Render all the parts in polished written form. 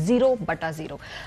0/0।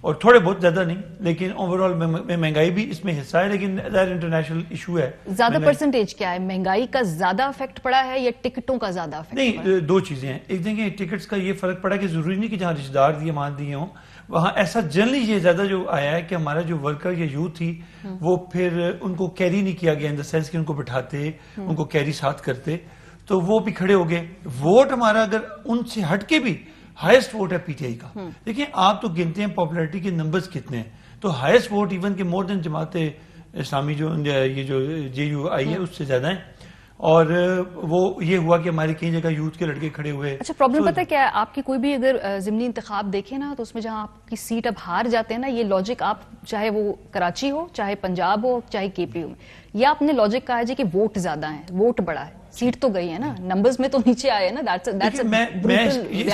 اور تھوڑے بہت زیادہ نہیں, لیکن اوور آل مہنگائی بھی اس میں حصہ ہے, لیکن انٹرنیشنل ایشو ہے. زیادہ پرسنٹیج کیا ہے, مہنگائی کا زیادہ افیکٹ پڑا ہے یا ٹکٹوں کا زیادہ افیکٹ پڑا ہے؟ نہیں, دو چیزیں ہیں. ایک دیکھیں ٹکٹس کا یہ فرق پڑا کہ ضروری نہیں کہ جہاں رشتہ دار دیے مان دیے ہوں, وہاں ایسا جنرلی یہ زیادہ جو آیا ہے کہ ہمارا جو ورکر یا یوتھ تھی وہ پھر ان کو کیری نہیں کیا گیا, ان دا سینس کہ ان کو بٹھاتے, ان کو کیری ساتھ کرتے, تو وہ بھی کھڑے ہو گئے. ووٹ ہمارا اگر ان سے ہٹ کے بھی ہائیسٹ ووٹ ہے پی ٹی آئی کا. دیکھیں آپ تو گنتے ہیں پاپولیرٹی کے نمبرز کتنے ہیں, تو ہائیسٹ ووٹ ایون کہ مور دین جماعت اسلامی جو یہ جو جے یو آئی ہے اس سے زیادہ ہیں. اور وہ یہ ہوا کہ ہماری کئی جگہ یوتھ کے لڑکے کھڑے ہوئے. اچھا پرابلم پتہ ہے کیا ہے, آپ کی کوئی بھی اگر ضمنی انتخاب دیکھیں نا تو اس میں جہاں آپ کی سیٹ اب ہار جاتے ہیں نا, یہ لاجک آپ چاہے وہ کراچی ہو, چاہے پنجاب ہو, چاہے کے پی یو میں, یہ آپ نے لاجک کہا ہے جی کہ ووٹ زیادہ ہیں, ووٹ بڑا ہے, سیٹ تو گئی ہے نا, نمبرز میں تو نیچے آئے ہیں نا.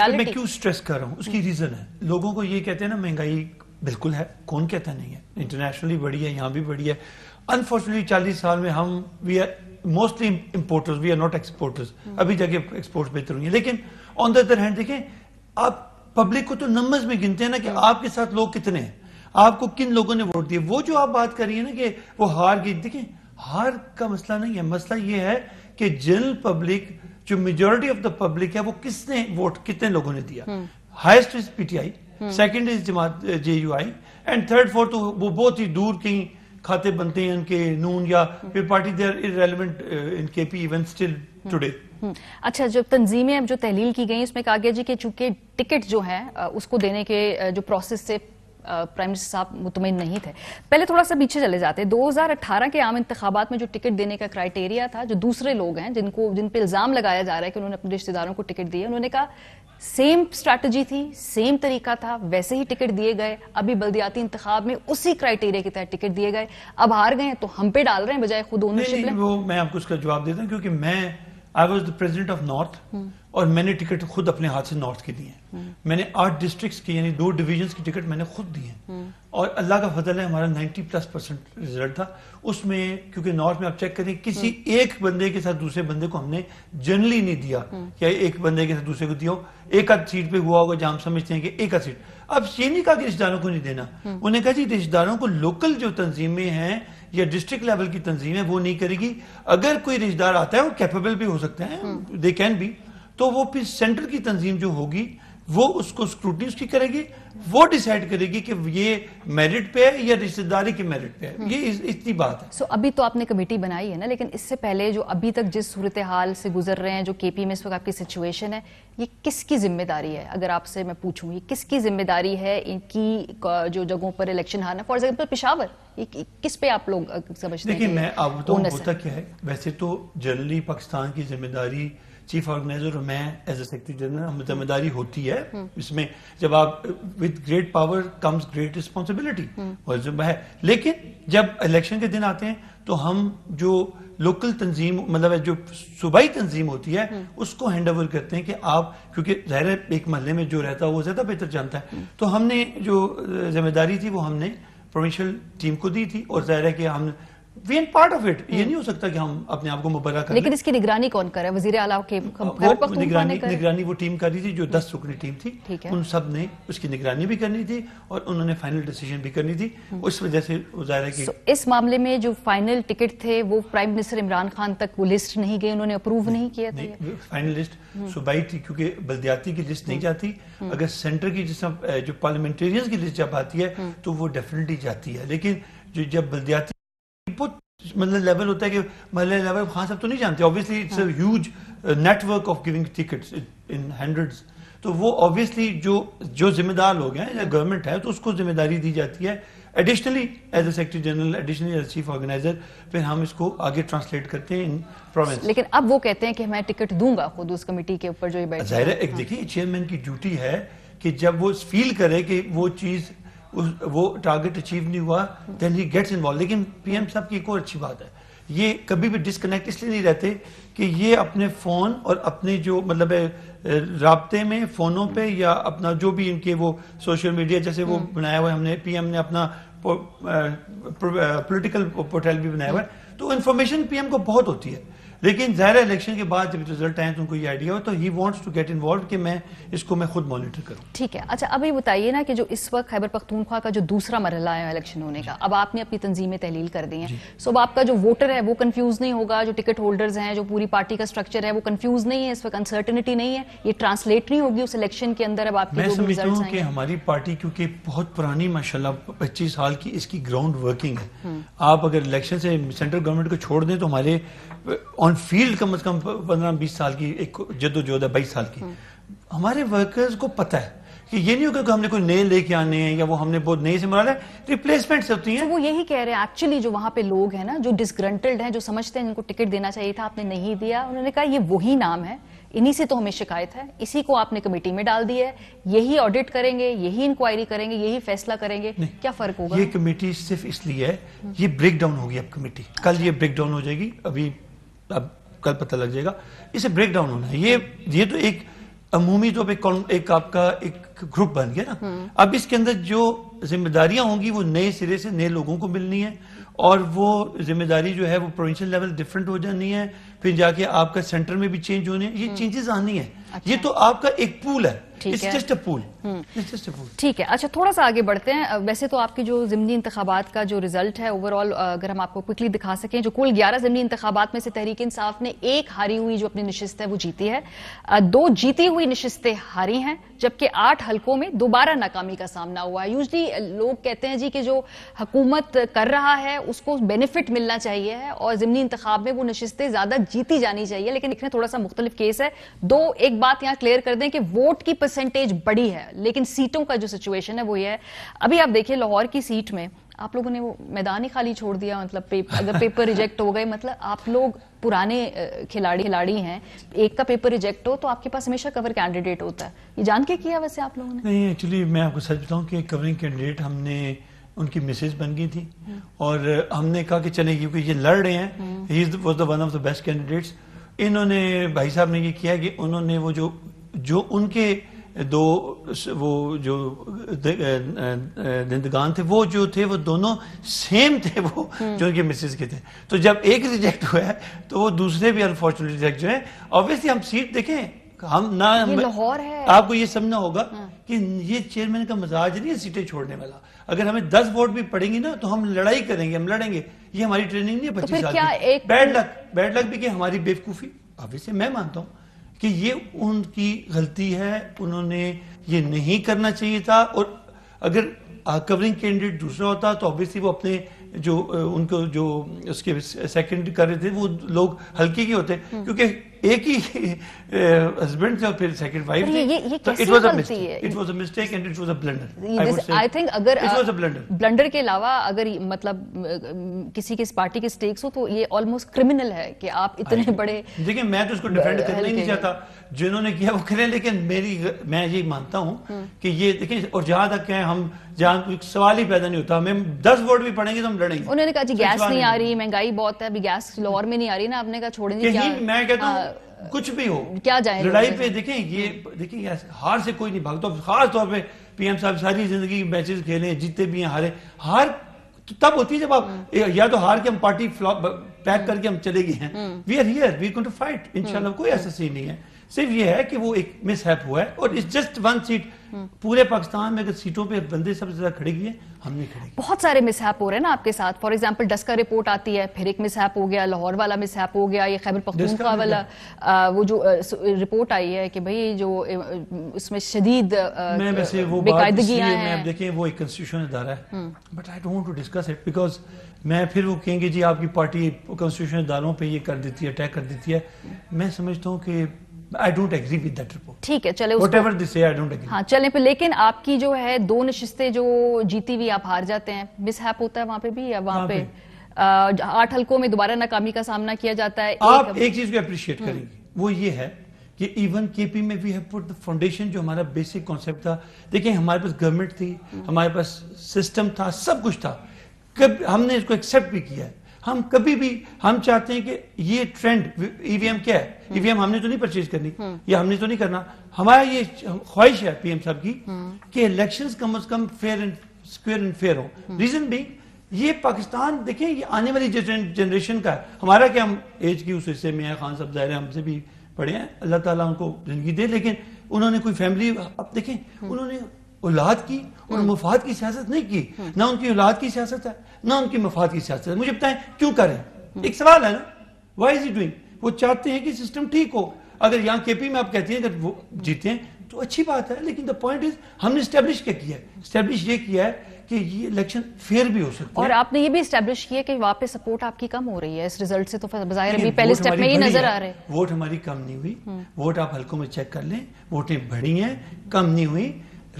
میں کیوں سٹریس کر رہا ہوں, اس کی ریزن ہے. لوگوں کو یہ کہتے ہیں نا مہنگائی بالکل ہے, کون کہتا نہیں ہے, انٹرنیشنلی بڑی ہے, یہاں بھی بڑی ہے. انفارچونیٹلی 40 سال میں ہم we are mostly importers, we are not exporters. ابھی جا کے ایکسپورٹس بہتر ہوئی ہیں, لیکن آن دا ادر ہینڈ دیکھیں آپ پبلک کو تو نمبرز میں گنتے ہیں نا کہ آپ کے ساتھ لوگ کتنے ہیں, آپ کو کن لوگوں نے ووٹ دیے. وہ جو آپ بات کر رہی ہیں نا کہ وہ ہار گئی, دیکھیں ہار کا مسئلہ نہیں ہے, مسئلہ یہ ہے کہ جنرل پبلک جو میجورٹی آف دا پبلک ہے وہ کس نے ووٹ, کتنے لوگوں نے دیا. Highest is P T I, second is جماعت J U I, and third fourth وہ بہت ہی دور کہیں کھاتے بنتے ہیں ان کے نون یا پھر party, they are irrelevant in KP even still today. اچھا جو تنظیمیں اب جو تحلیل کی گئی اس میں کہا گیا جی کہ چونکہ ٹکٹ جو ہے اس کو دینے کے جو پروسیس سے پرائم منسٹر صاحب مطمئن نہیں تھے. پہلے تھوڑا سا پیچھے چلے جاتے, 2018 کے عام انتخابات میں جو ٹکٹ دینے کا کرائیٹیریا تھا, جو دوسرے لوگ ہیں جن پہ الزام لگایا جا رہا ہے کہ انہوں نے اپنے رشتہ داروں کو ٹکٹ دیے, انہوں نے کہا سیم اسٹریٹجی تھی, سیم طریقہ تھا, ویسے ہی ٹکٹ دیے گئے. ابھی بلدیاتی انتخاب میں اسی کرائیٹیریا کے تحت ٹکٹ دیے گئے, اب ہار گئے ہیں تو ہم پہ ڈال رہے ہیں بجائے خود اونرشپ لیں. وہ میں آپ کو اس کا جواب دیتا ہوں کیونکہ میں I was the president of north, اور میں نے ٹکٹ خود اپنے ہاتھ سے نارتھ کے دیے ہیں. میں نے 8 ڈسٹرکٹس کی یعنی 2 ڈویژنس کی ٹکٹ میں نے خود دی ہیں, اور اللہ کا فضل ہے ہمارا 90+% رزلٹ تھا اس میں. کیونکہ نارتھ میں آپ چیک کریں کسی ایک بندے کے ساتھ دوسرے بندے کو ہم نے جنرلی نہیں دیا, یا ایک بندے کے ساتھ دوسرے کو دیا ہو, ایک آدھ سیٹ پہ ہوا ہوگا جہاں ہم سمجھتے ہیں کہ ایک آدھ سیٹ. اب یہ نہیں کہا کہ رشتہ داروں کو نہیں دینا, انہوں نے کہا جی رشتہ داروں کو لوکل جو تنظیمیں ہیں یا ڈسٹرکٹ لیول کی تنظیمیں وہ نہیں کرے گی. اگر کوئی رشتہ دار آتا ہے وہ کیپیبل بھی ہو سکتے ہیں, دے کین بی, تو وہ پھر سینٹر کی تنظیم جو ہوگی وہ اس کو اسکروٹنی اس کی کرے گی, وہ ڈیسائیڈ کرے گی کہ یہ میرٹ پہ ہے یا رشتہ داری کے میرٹ پہ ہے. یہ اتنی بات ہے. سو ابھی تو آپ نے کمیٹی بنائی ہے نا, لیکن اس سے پہلے جو ابھی تک جس صورتحال سے گزر رہے ہیں, جو کے پی میں اس وقت آپ کی سچویشن ہے, یہ کس کی ذمہ داری ہے؟ اگر آپ سے میں پوچھوں یہ کس کی ذمہ داری ہے ان کی جو جگہوں پر الیکشن ہارنا؟ فار ایگزامپل پشاور, کس پہ آپ لوگ سمجھتے ہیں؟ دیکھیں میں آپ بتاؤں ہوتا کیا ہے, ویسے تو جنرلی پاکستان کی ذمہ داری چیف آرگنائزر اور میں ایز اے سیکرٹری جنرل ذمہ داری ہوتی ہے. اس میں جب آپ with great power comes great responsibility ہے, لیکن جب الیکشن کے دن آتے ہیں تو ہم جو لوکل تنظیم مطلب جو صوبائی تنظیم ہوتی ہے اس کو ہینڈ اوور کرتے ہیں کہ آپ, کیونکہ ظاہر ہے ایک محلے میں جو رہتا ہے وہ زیادہ بہتر جانتا ہے, تو ہم نے جو ذمہ داری تھی وہ ہم نے پروونشل ٹیم کو دی تھی, اور ظاہر ہے کہ ہم we are part of it. یہ نہیں ہو سکتا کہ ہم اپنے آپ کو مبرہ کر لیں. لیکن اس کی نگرانی کون کرے؟ وزیر اعلیٰ کے نگرانی وہ ٹیم کر رہی تھی جو 10 رکنی ٹیم تھی, ان سب نے اس کی نگرانی بھی کرنی تھی اور انہوں نے فائنل ڈیسیژن بھی کرنی تھی. اس وجہ سے ظاہر ہے کہ اس معاملے میں جو فائنل ٹکٹ تھے وہ پرائم منسٹر عمران خان تک وہ لسٹ نہیں گئی, انہوں نے اپروو نہیں کیا تھا. فائنل لسٹ صوبائی تھی کیونکہ بلدیاتی کی لسٹ نہیں جاتی. اگر سینٹر کی جس جو پارلیمنٹیرینز کی لسٹ جب آتی ہے تو وہ ڈیفینیٹلی جاتی ہے, لیکن جب بلدیاتی مطلب لیول ہوتا ہے کہ محلے لیول خان صاحب تو نہیں جانتے, obviously it's a huge network of giving tickets in hundreds, تو وہ obviously جو ذمہ دار لوگ ہیں یا گورنمنٹ ہے تو اس کو ذمہ داری دی جاتی ہے. Additionally as a secretary general, additionally as chief organizer, پھر ہم اس کو آگے ٹرانسلیٹ کرتے ہیں ان پروونس. لیکن اب وہ کہتے ہیں کہ میں ٹکٹ دوں گا خود اس کمیٹی کے اوپر جو یہ بیٹھے. ظاہر ہے ایک دیکھیں چیئرمین کی ڈیوٹی ہے کہ جب وہ فیل کرے کہ وہ چیز وہ ٹارگٹ اچیو نہیں ہوا دین ہی گیٹس انوالو. لیکن پی ایم صاحب کی ایک اور اچھی بات ہے, یہ کبھی بھی ڈسکنیکٹ اس لیے نہیں رہتے کہ یہ اپنے فون اور اپنے جو مطلب رابطے میں فونوں پہ یا اپنا جو بھی ان کے وہ سوشل میڈیا جیسے وہ بنایا ہوا ہے, ہم نے پی ایم نے اپنا پولیٹیکل پورٹل بھی بنایا ہوا ہے, تو انفارمیشن پی ایم کو بہت ہوتی ہے. لیکن ظاہر الیکشن کے بعد جب رزلٹ آئے تو ان کو یہ آئیڈیا ہو تو he wants to get involved کہ میں اس کو میں خود مانیٹر کروں. ٹھیک ہے. اچھا اب یہ بتائیے نا کہ جو اس وقت خیبر پختونخوا کا جو دوسرا مرحلہ ہے الیکشن ہونے کا, اب آپ نے اپنی تنظیمیں تحلیل کر دی ہیں, سو اب آپ کا جو ووٹر ہے وہ کنفیوز نہیں ہوگا, جو ٹکٹ ہولڈرز ہیں, جو پوری پارٹی کا اسٹرکچر ہے وہ کنفیوز نہیں ہے, اس وقت انسرٹنٹی نہیں ہے, یہ ٹرانسلیٹ نہیں ہوگی اس الیکشن کے اندر اب آپ کے جو میں ریزلٹس سمجھتا ہوں آئیں کہ ہماری پارٹی کیونکہ بہت پرانی ماشاءاللہ 25 سال کی اس کی گراؤنڈ ورکنگ ہے. آپ اگر الیکشن سے سینٹرل گورنمنٹ کو چھوڑ دیں تو ہمارے آن فیلڈ کم از کم 15-20 سال کی ایک جد و جہد ہے, 22 سال کی. ہمارے ورکرز کو پتہ ہے کہ یہ نہیں ہوگا کہ ہم نے کوئی نئے لے کے آنے ہیں یا وہ ہم نے بہت نئے سے مراد ہے, ریپلیسمنٹس ہوتی ہیں. وہ یہی کہہ رہے ہیں ایکچولی جو وہاں پہ لوگ ہیں نا جو ڈسگرنٹلڈ ہیں, جو سمجھتے ہیں جن کو ٹکٹ دینا چاہیے تھا آپ نے نہیں دیا, انہوں نے کہا یہ وہی نام ہے, انہی سے تو ہمیں شکایت ہے, اسی کو آپ نے کمیٹی میں ڈال دی ہے, یہی آڈٹ کریں گے, یہی انکوائری کریں گے, یہی فیصلہ کریں گے. کیا فرق ہوگا؟ یہ کمیٹی صرف اس لیے ہے, یہ بریک ڈاؤن ہوگی اب کمیٹی, کل یہ بریک ڈاؤن ہو جائے گی, ابھی اب کل پتہ لگ جائے گا. اسے بریک ڈاؤن ہونا ہے. یہ تو ایک عمومی طور پہ ایک آپ کا ایک گروپ بن گیا نا. اب اس کے اندر جو ذمہ داریاں ہوں گی وہ نئے سرے سے نئے لوگوں کو ملنی ہے, اور وہ ذمہ داری جو ہے وہ پروونشل لیول ڈفرنٹ ہو جانی ہے, پھر جا کے آپ کا سینٹر میں بھی چینج ہونے ہیں. یہ چینجز آنی ہیں. یہ تو آپ کا ایک پول ہے, it's just a pool. ٹھیک ہے. اچھا تھوڑا سا آگے بڑھتے ہیں. ویسے تو آپ کے جو ضمنی انتخابات کا جو ریزلٹ ہے اوور آل اگر ہم آپ کو کوئکلی دکھا سکیں, جو کل 11 ضمنی انتخابات میں سے تحریک انصاف نے ایک ہاری ہوئی جو اپنی نشست ہے وہ جیتی ہے, 2 جیتی ہوئی نشستیں ہاری ہیں, جبکہ 8 حلقوں میں دوبارہ ناکامی کا سامنا ہوا ہے. یوزلی لوگ کہتے ہیں جی کہ جو حکومت کر رہا ہے اس کو بینیفٹ ملنا چاہیے ہے اور ضمنی انتخاب میں وہ نشستیں زیادہ جیتی جانی چاہیے, لیکن دیکھنے تھوڑا سا مختلف کیس ہے. ایک بات یہاں کلیئر کر دیں کہ ووٹ کی پرسنٹیج بڑی ہے لیکن سیٹوں کا جو سچویشن ہے وہ یہ ہے. ابھی آپ دیکھیں لاہور کی سیٹ میں آپ لوگوں نے وہ میدان ہی خالی چھوڑ دیا, مطلب اگر پیپر ریجیکٹ ہو گئے, مطلب آپ لوگ پرانے کھلاڑی ہیں, ایک کا پیپر ریجیکٹ ہو تو آپ کے پاس ہمیشہ کور کینڈیڈیٹ ہوتا ہے. یہ جان کے کیا ویسے آپ لوگوں نے؟ نہیں, ایکچولی میں آپ کو سچ بتاؤں کہ کورنگ کینڈیڈیٹ ہم نے ان کی مسز بن گئی تھی, اور ہم نے کہا کہ چلیں کیونکہ یہ لڑ رہے ہیں, he was the one of the best candidates. انہوں نے بھائی صاحب نے یہ کیا کہ انہوں نے وہ جو ان کے وہ جو زندگان تھے وہ جو تھے وہ دونوں سیم تھے, وہ جو ان کے مسز کے تھے. تو جب ایک ریجیکٹ ہوا ہے تو وہ دوسرے بھی انفارچونیٹلی ریجیکٹ جو ہیں. obviously ہم سیٹ دیکھیں, ہم نہ لاہور ہے, آپ کو یہ سمجھنا ہوگا کہ یہ چیئرمین کا مزاج نہیں ہے سیٹیں چھوڑنے والا. اگر ہمیں 10 ووٹ بھی پڑیں گی نا تو ہم لڑائی کریں گے, ہم لڑیں گے. یہ ہماری ٹریننگ نہیں ہے 25 سال کی. بیڈ لک بھی کہ ہماری بیوقوفی, obviously میں مانتا ہوں کہ یہ ان کی غلطی ہے, انہوں نے یہ نہیں کرنا چاہیے تھا. اور اگر کورنگ کینڈیڈیٹ دوسرا ہوتا تو obviously وہ اپنے جو ان کو جو اس کے سیکنڈ کر رہے تھے وہ لوگ ہلکے کے ہوتے, کیونکہ ایک ہی ہسبینڈ تھے اور پھر سیکنڈ وائف تھی. تو it was a mistake and it was a blunder. I think اگر بلنڈر کے علاوہ اگر مطلب کسی کے پارٹی کے سٹیکس ہو تو یہ آلموسٹ کرمنل ہے کہ آپ اتنے بڑے. دیکھیں میں تو اس کو ڈیفینڈ کرنا ہی نہیں چاہتا, جنہوں نے کیا وہ کریں, لیکن میں یہ مانتا ہوں کہ یہ دیکھیں, اور جہاں تک ہے ہم جہاں کوئی سوال ہی پیدا نہیں ہوتا, ہمیں 10 ووٹ بھی پڑیں گے تو ہم لڑیں گے. انہوں نے کہا جی گیس نہیں آ رہی, مہنگائی بہت ہے, ابھی گیس لاہور میں نہیں آ رہی نا, آپ نے کہا چھوڑیں گے. میں کہتا ہوں کچھ بھی ہو کیا جائے لڑائی پہ, دیکھیں ہار سے کوئی نہیں بھاگتا. خاص طور پہ پی ایم صاحب ساری زندگی میچز کھیلے, جیتے بھی ہیں, ہار تب ہوتی ہے جب آپ یا تو ہار کے ہم پارٹی پیک کر کے ہم چلے گئے ہیں. We are here, we going to fight انشاءاللہ. کوئی ایسا صحیح نہیں ہے, صرف یہ ہے کہ وہ ایک مس ہیپ ہوا ہے, اور اٹس جسٹ 1 سیٹ. پورے پاکستان میں اگر سیٹوں پہ بندے سب سے زیادہ کھڑے گئے ہیں, ہم نہیں کھڑے. بہت سارے مس ہیپ ہو رہے ہیں نا آپ کے ساتھ. فار ایگزامپل ڈسکا رپورٹ آتی ہے, پھر ایک مس ہیپ ہو گیا, لاہور والا مس ہیپ ہو گیا, یہ خیبر پختونخوا والا وہ جو رپورٹ آئی ہے کہ بھئی جو اس میں شدید بےقاعدگیاں ہیں. دیکھیں وہ ایک کنسٹیٹیوشن ادارہ ہے, but I don't want to discuss it because میں پھر وہ کہیں گے جی آپ کی پارٹی کنسٹیٹیوشن اداروں پہ یہ کر دیتی ہے, اٹیک کر دیتی ہے. میں سمجھتا ہوں کہ I don't agree with that report. ٹھیک ہے چلے whatever they say I don't agree. ہاں چلیں پہ, لیکن آپ کی جو ہے 2 نشستیں جو جیتی ہوئی آپ ہار جاتے ہیں, مس ہیپ ہوتا ہے وہاں پہ بھی, یا وہاں پہ 8 حلقوں میں دوبارہ ناکامی کا سامنا کیا جاتا ہے. آپ ایک چیز کو اپریشیٹ کریں گے, وہ یہ ہے کہ ایون کے پی میں we have put the foundation, جو ہمارا بیسک کانسیپٹ تھا. دیکھیں ہمارے پاس گورنمنٹ تھی, ہمارے پاس سسٹم تھا, سب کچھ تھا, ہم نے اس کو ایکسیپٹ بھی کیا ہے. ہم کبھی بھی ہم چاہتے ہیں کہ یہ ٹرینڈ ای وی ایم کیا ہے, ای وی ایم ہم نے تو نہیں پرچیز کرنی یا ہم نے تو نہیں کرنا. ہمارا یہ خواہش ہے پی ایم صاحب کی کہ الیکشنز کم از کم fair and square and fair ہو. ریزن بینگ یہ پاکستان دیکھیں یہ آنے والی جنریشن کا ہے. ہمارا کیا ہم ایج کی اس حصے میں ہیں, خان صاحب ظاہر ہے ہم سے بھی بڑے ہیں, اللہ تعالیٰ ان کو زندگی دے, لیکن انہوں نے کوئی فیملی, اب دیکھیں انہوں نے اولاد کی اور مفاد کی سیاست نہیں کی, نہ ان کی اولاد کی سیاست ہے نہ ان کی مفاد کی سیاست ہے. مجھے بتائیں کیوں کریں؟ ایک سوال ہے نا, وائی از ہی ڈوئنگ؟ وہ چاہتے ہیں کہ سسٹم ٹھیک ہو. اگر یہاں کے پی میں آپ کہتے ہیں اگر وہ جیتے ہیں تو اچھی بات ہے, لیکن دا پوائنٹ از ہم نے اسٹیبلش کیا کیا ہے, اسٹیبلش یہ کیا ہے کہ یہ الیکشن فیئر بھی ہو سکتا ہے. اور آپ نے یہ بھی اسٹیبلش کیا کہ وہاں پہ سپورٹ آپ کی کم ہو رہی ہے اس ریزلٹ سے, تو بظاہر ابھی پہلے سٹیپ میں ہی نظر آ رہے ہیں. ووٹ ہماری کم نہیں ہوئی, ووٹ آپ حلقوں میں چیک کر لیں, ووٹیں بڑھی ہیں, کم نہیں ہوئی.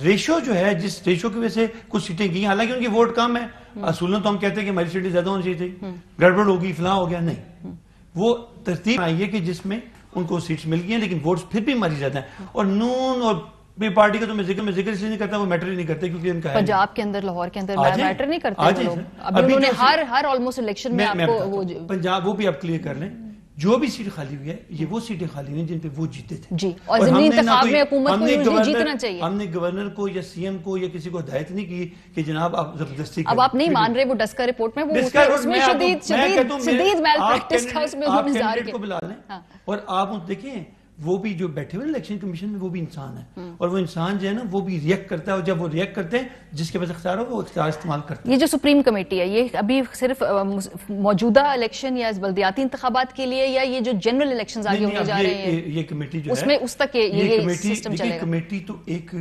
ریشو جو ہے جس ریشو کی وجہ سے کچھ سیٹیں گئی, حالانکہ ان کی ووٹ کم ہے, اصولوں تو ہم کہتے ہیں کہ ہماری سیٹیں زیادہ ہونی چاہیے تھی, گڑبڑ ہوگی فلاں ہو گیا, نہیں, وہ ترتیب آئی ہے کہ جس میں ان کو سیٹس مل گئی ہیں, لیکن ووٹس پھر بھی ہماری زیادہ ہیں. اور نون اور بے پارٹی کا تو میں ذکر اس لیے نہیں کرتا, وہ میٹر ہی نہیں کرتے کیونکہ ان کا ہے پنجاب کے اندر, لاہور کے اندر میٹر نہیں کرتے وہ لوگ. ابھی انہوں نے ہر آلموسٹ الیکشن میں آپ کو پنجاب, وہ بھی آپ کلیئر کر لیں, جو بھی سیٹ خالی ہوئی ہے یہ وہ سیٹیں خالی ہوئی ہیں جن پہ وہ جیتے تھے. جی, اور ضمنی انتخاب میں حکومت کو جیتنا چاہیے. ہم نے گورنر کو یا سی ایم کو یا کسی کو ہدایت نہیں کی کہ جناب آپ زبردستی. اب آپ نہیں مان رہے, وہ ڈسکا رپورٹ میں وہ اس میں شدید میل پریکٹس تھا, اس میں انہوں نے ظاہر کیا. بلا لیں اور آپ دیکھیں وہ بھی جو بیٹھے ہوئے الیکشن کمیشن میں وہ بھی انسان ہے, اور وہ انسان جو ہے نا وہ بھی ریئیکٹ کرتا ہے, اور جب وہ ریئیکٹ کرتے ہیں جس کے پاس اختیار ہو وہ اختیار استعمال کرتے ہیں. یہ جو سپریم کمیٹی ہے یہ ابھی صرف موجودہ الیکشن یا بلدیاتی انتخابات کے لیے, یا یہ جو جنرل الیکشنز آگے ہونے جا رہے ہیں یہ کمیٹی جو ہے اس میں اس تک یہ سسٹم چلے گا؟ کمیٹی تو ایک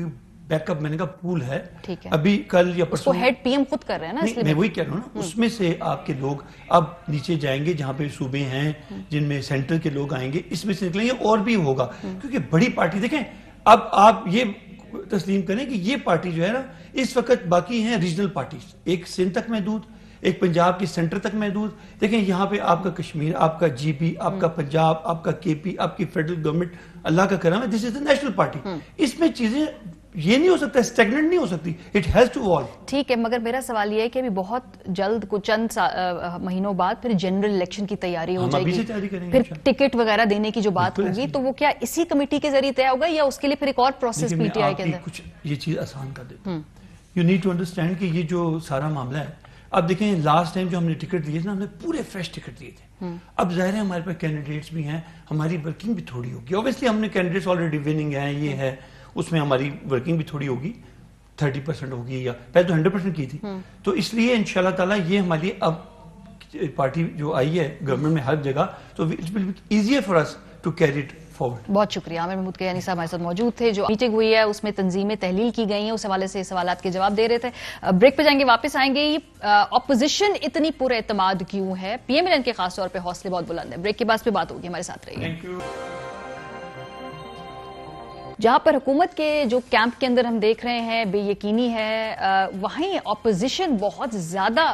بیک اپ میں نے کہا پول ہے, ٹھیک ہے, ابھی کل یا پرسوں اس کو ہیڈ پی ایم خود کر رہے ہیں نا, اس لیے میں وہی کہہ رہا ہوں نا, اس میں سے آپ کے لوگ اب نیچے جائیں گے جہاں پہ صوبے ہیں جن میں سینٹر کے لوگ آئیں گے, اس میں سے نکلیں گے, اور بھی ہوگا کیونکہ بڑی پارٹی دیکھیں. اب آپ یہ تسلیم کریں کہ یہ پارٹی جو ہے نا اس وقت باقی ہیں ریجنل پارٹیز, ایک سندھ تک محدود, ایک پنجاب کی سینٹر تک محدود. دیکھیں یہاں پہ آپ کا کشمیر, آپ کا جی پی, آپ کا پنجاب, آپ کا کے پی, آپ کی فیڈرل گورنمنٹ, اللہ کا کرم ہے, دس از اے نیشنل پارٹی. اس میں چیزیں یہ نہیں ہو سکتا, اسٹیگننٹ نہیں ہو سکتی, اٹ ہیز ٹو ایوالو. ٹھیک ہے, مگر میرا سوال یہ ہے کہ ابھی بہت جلد کچھ چند مہینوں بعد پھر جنرل الیکشن کی تیاری ہو جائے گی, پھر ٹکٹ وغیرہ دینے کی جو بات ہوگی تو وہ کیا اسی کمیٹی کے ذریعے طے ہوگا یا اس کے لیے پھر ایک اور پروسیس پی ٹی آئی کے اندر؟ کچھ یہ چیز آسان کر دیتا ہوں. یو نیڈ ٹو انڈرسٹینڈ کہ یہ جو سارا معاملہ ہے, اب دیکھیں لاسٹ ٹائم جو ہم نے ٹکٹ دیے تھے نا, ہم نے پورے فریش ٹکٹ دیے تھے. اب ظاہر ہے ہمارے پاس کینڈیڈیٹس بھی ہیں, ہماری ورکنگ بھی تھوڑی ہوگی, اوبیسلی ہم نے کینڈیڈیٹس آلریڈی وننگ ہیں, یہ ہے, اس میں ہماری ورکنگ بھی تھوڑی ہوگی, 30% ہوگی, یا پہلے تو 100% کی تھی. تو اس لیے انشاءاللہ تعالیٰ یہ ہماری اب پارٹی جو آئی ہے گورنمنٹ میں ہر جگہ, تو it will be easier for us to carry it forward. بہت شکریہ. عامر محمود کیانی صاحب ہمارے ساتھ موجود تھے. جو میٹنگ ہوئی ہے اس میں تنظیمیں تحلیل کی گئی ہیں, اس حوالے سے سوالات کے جواب دے رہے تھے. بریک پہ جائیں گے, واپس آئیں گے. اپوزیشن اتنی پر اعتماد کیوں ہے؟ پی ایم ایل این کے خاص طور پہ حوصلے بہت بلند ہیں. بریک کے بعد پہ بات ہوگی, ہمارے ساتھ رہیے. جہاں پر حکومت کے جو کیمپ کے اندر ہم دیکھ رہے ہیں بے یقینی ہے, وہیں اپوزیشن بہت زیادہ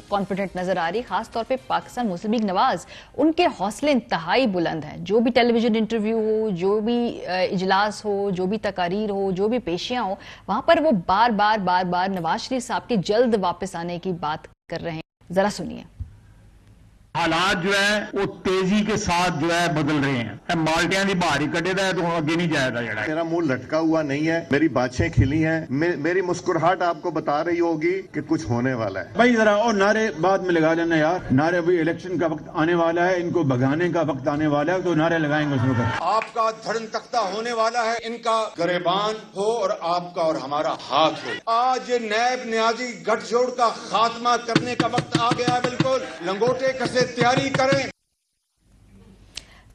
کانفیڈنٹ نظر آ رہی, خاص طور پہ پاکستان مسلم لیگ نواز. ان کے حوصلے انتہائی بلند ہیں. جو بھی ٹیلی ویژن انٹرویو ہو, جو بھی اجلاس ہو, جو بھی تقاریر ہو, جو بھی پیشیاں ہوں, وہاں پر وہ بار بار نواز شریف صاحب کے جلد واپس آنے کی بات کر رہے ہیں. ذرا سنیے. حالات جو ہے وہ تیزی کے ساتھ جو ہے بدل رہے ہیں. مالٹیاں دی باہر ہی کٹے دا ہے تو اگے نہیں جائے گا. جڑا میرا منہ لٹکا ہوا نہیں ہے, میری باتیں کھلی ہیں, میری مسکراہٹ آپ کو بتا رہی ہوگی کہ کچھ ہونے والا ہے. بھائی ذرا اور نعرے بعد میں لگا لینا یار, نعرے ابھی الیکشن کا وقت آنے والا ہے, ان کو بھگانے کا وقت آنے والا ہے, تو نعرے لگائیں گے اس وقت. آپ کا دھڑن تختہ ہونے والا ہے, ان کا گریبان ہو اور آپ کا اور ہمارا ہاتھ ہو. آج یہ نیب نیازی گٹھ جوڑ کا خاتمہ کرنے کا وقت آ گیا ہے. بالکل لنگوٹے کسے تیاری کریں.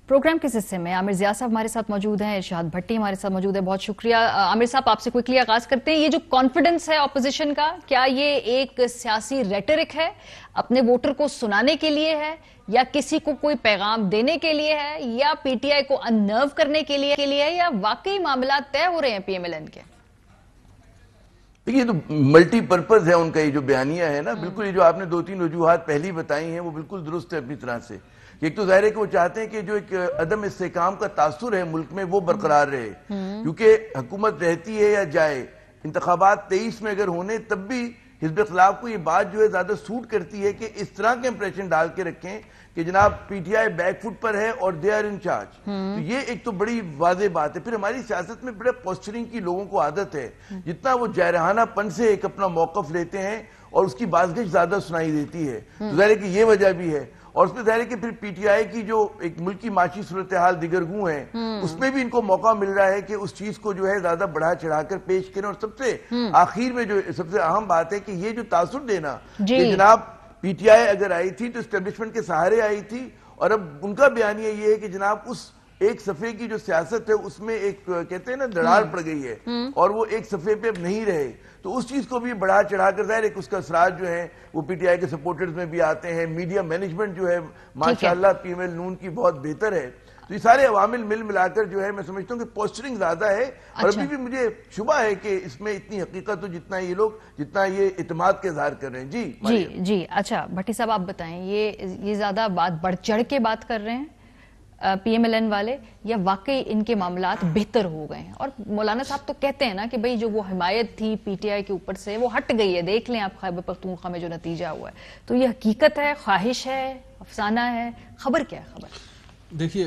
پروگرام کے حصے میں عامر ضیاء صاحب ہمارے ساتھ موجود ہیں, ارشاد بھٹی ہمارے ساتھ موجود ہے. بہت شکریہ. عامر صاحب, آپ سے کوئکلی آغاز کرتے ہیں. یہ جو کانفیڈنس ہے اپوزیشن کا, کیا یہ ایک سیاسی ریٹرک ہے, اپنے ووٹر کو سنانے کے لیے ہے, یا کسی کو کوئی پیغام دینے کے لیے ہے, یا پی ٹی آئی کو اننرو کرنے کے لیے ہے, یا واقعی معاملات طے ہو رہے ہیں پی ایم ایل این کے؟ دیکھیے تو ملٹی پرپز ہے ان کا یہ جو بیانیہ ہے نا, بالکل یہ جو آپ نے 2-3 وجوہات پہلی بتائی ہیں وہ بالکل درست ہے اپنی طرح سے. ایک تو ظاہر ہے کہ وہ چاہتے ہیں کہ جو ایک عدم استحکام کا تاثر ہے ملک میں وہ برقرار رہے, کیونکہ حکومت رہتی ہے یا جائے, انتخابات 23 میں اگر ہونے تب بھی حزب اختلاف کو یہ بات جو ہے زیادہ سوٹ کرتی ہے کہ اس طرح کے امپریشن ڈال کے رکھیں کہ جناب P T I back foot پر ہے اور دے آر ان چارج. تو یہ ایک تو بڑی واضح بات ہے. پھر ہماری سیاست میں بڑے پوسچرنگ کی لوگوں کو عادت ہے, جتنا وہ جارحانہ پن سے ایک اپنا موقف لیتے ہیں اور اس کی بازگشت زیادہ سنائی دیتی ہے. تو ظاہر ہے کہ یہ وجہ بھی ہے, اور اس میں ظاہر ہے کہ پھر پی ٹی آئی کی جو ایک ملکی معاشی صورتحال دیگرگوں ہے, اس میں بھی ان کو موقع مل رہا ہے کہ اس چیز کو جو ہے زیادہ بڑھا چڑھا کر پیش کریں. اور سب سے آخر میں جو سب سے اہم بات ہے کہ یہ جو تاثر دینا کہ جناب پی ٹی آئی اگر آئی تھی تو اسٹیبلشمنٹ کے سہارے آئی تھی, اور اب ان کا بیانیہ یہ ہے کہ جناب اس ایک صفحے کی جو سیاست ہے اس میں ایک کہتے ہیں نا دراڑ پڑ گئی ہے, اور وہ ایک صفحے پہ اب نہیں رہے. تو اس چیز کو بھی بڑھا چڑھا کر ظاہر ہے کہ اس کا اثرات جو ہیں وہ پی ٹی آئی کے سپورٹرز میں بھی آتے ہیں. میڈیا مینجمنٹ جو ہے ماشاءاللہ پی ایم ایل نون کی بہت بہتر ہے. تو یہ سارے عوامل ملا کر جو ہے میں سمجھتا ہوں کہ پوسچرنگ زیادہ ہے, اور ابھی بھی مجھے شبہ ہے کہ اس میں اتنی حقیقت ہو جتنا یہ اعتماد کے اظہار کر رہے ہیں. جی اچھا بھٹی صاحب آپ بتائیں, یہ زیادہ بڑھ چڑھ کے بات کر رہے ہیں پی ایم ایل این والے, یا واقعی ان کے معاملات بہتر ہو گئے ہیں؟ اور مولانا صاحب تو کہتے ہیں نا کہ بھئی جو وہ حمایت تھی پی ٹی آئی کے اوپر سے وہ ہٹ گئی ہے, دیکھ لیں آپ خیبر پختونخوا میں جو نتیجہ ہوا ہے. تو یہ حقیقت ہے, خواہش ہے, افسانہ ہے, خبر کیا ہے؟ خبر دیکھیے,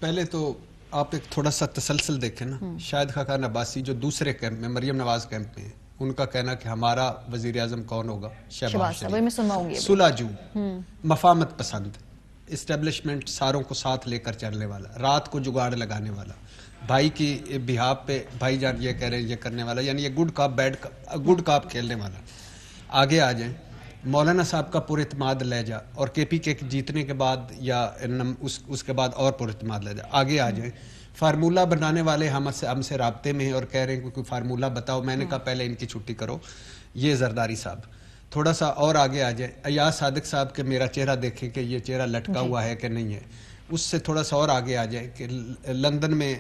پہلے تو آپ ایک تھوڑا سا تسلسل دیکھیں نا. شاہد خاقان عباسی جو دوسرے کیمپ میں مریم نواز کیمپ میں ہیں, ان کا کہنا کہ ہمارا وزیر اعظم کون ہوگا؟ شہباز شریف. سلاجو, مفاہمت پسند, اسٹیبلشمنٹ ساروں کو ساتھ لے کر چلنے والا, رات کو جگاڑ لگانے والا, بھائی کی بہاپ پہ بھائی جان یہ کہہ رہے ہیں یہ کرنے والا, یعنی یہ گڈ کاپ کھیلنے والا. آگے آ جائیں, مولانا صاحب کا پر اعتماد لہجہ, اور کے پی کے جیتنے کے بعد یا اس کے بعد اور پر اعتماد لہجہ. آگے آ جائیں, فارمولہ بنانے والے ہم سے رابطے میں ہیں اور کہہ رہے ہیں کوئی فارمولہ بتاؤ. میں نے کہا پہلے ان کی چھٹی کرو, یہ زرداری صاحب. تھوڑا سا اور آگے آ جائے, ایاز صادق صاحب کہ میرا چہرہ دیکھیں کہ یہ چہرہ لٹکا ہوا ہے کہ نہیں ہے. اس سے تھوڑا سا اور آگے آ جائے کہ لندن میں